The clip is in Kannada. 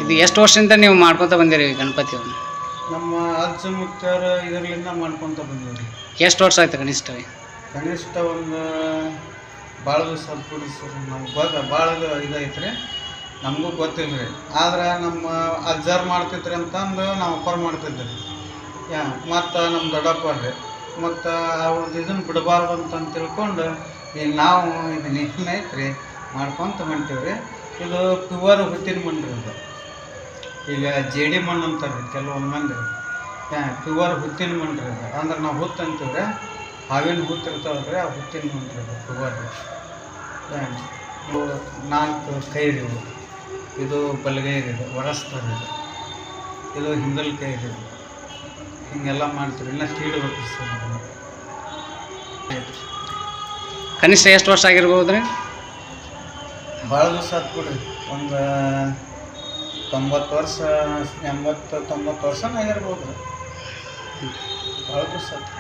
ಇದು ಎಷ್ಟು ವರ್ಷದಿಂದ ನೀವು ಮಾಡ್ಕೊತ ಬಂದಿರಿ ಗಣಪತಿಯನ್ನು? ನಮ್ಮ ಅಜ್ಜ ಮುತ್ತರು ಇದರಲ್ಲಿಂದ ಮಾಡ್ಕೊತ ಬಂದಿವ್ರಿ. ಎಷ್ಟು ವರ್ಷ ಆಯ್ತು ಕನಿಷ್ಠ? ಕನಿಷ್ಠ ಒಂದು ಭಾಳ ದಿವಸ ಕೊಡಿ ಸರ್. ನಮ್ಗೆ ಭಾಳ ಇದೈತೆ ರೀ, ನಮಗೂ ಗೊತ್ತಿಲ್ಲ ರೀ. ಆದ್ರೆ ನಮ್ಮ ಅಜ್ಜಾರು ಮಾಡ್ತಿದ್ರಿ ಅಂತಂದು ನಾವು ಅಪ್ಪಾರು ಮಾಡ್ತಿದ್ರಿ. ಮತ್ತು ನಮ್ಮ ದೊಡ್ಡಪ್ಪ ರೀ, ಮತ್ತು ಅವ್ರದ್ದು ಇದನ್ನು ಬಿಡಬಾರ್ದು ಅಂತ ತಿಳ್ಕೊಂಡು ಈಗ ನಾವು ಇದು ಐತೆ ರೀ ಮಾಡ್ಕೊತ ಹೊಂಟೀವಿ ರೀ. ಇದು ಪ್ಯೂವರ್ ಹುತ್ತಿನ ಮಣ್ಣು ರೀ. ಇದು ಈಗ ಜೇಡಿ ಮಣ್ಣು ಅಂತಾರೆ ರೀ ಕೆಲವೊಂದು ಮಂದಿ. ಪ್ಯೂವರ್ ಹುತ್ತಿನ ಮಣ್ಣು ರೀ. ಇದು ಅಂದ್ರೆ ನಾವು ಹುತ್ತು ಅಂತೀವಿ ರೀ, ಹಾವಿನ ಹುತ್ತು ಇರ್ತಾವಲ್ರಿ, ಆ ಹುತ್ತಿನ ಮಣ್ಣು ರೀ. ಇದು ಪ್ಯೂವರ್ ರೀ. 4 ಕೈ ರೀ. ಇದು ಬಲಗೈ ರೀ, ಇದು ಒರೆಸ್ತಾರೆ. ಇದು ಹಿಂದಲ್ ಕೈ ರೀ. ಹಿಂಗೆಲ್ಲ ಮಾಡ್ತೀವಿ. ಇಲ್ಲ ತೀಡ್ಬೇಕು ಸರ್. ಕನಿಷ್ಠ ಎಷ್ಟು ವರ್ಷ ಆಗಿರ್ಬೋದು ರೀ? ಭಾಳ ದಿವಸ ಆಯ್ತು ಕೊಡ್ರಿ. ಒಂದು 90 ವರ್ಷ, 80-90 ವರ್ಷನೇ ಆಗಿರ್ಬೋದು ರೀ. ಭಾಳ ದಿವಸ ಆಯ್ತು.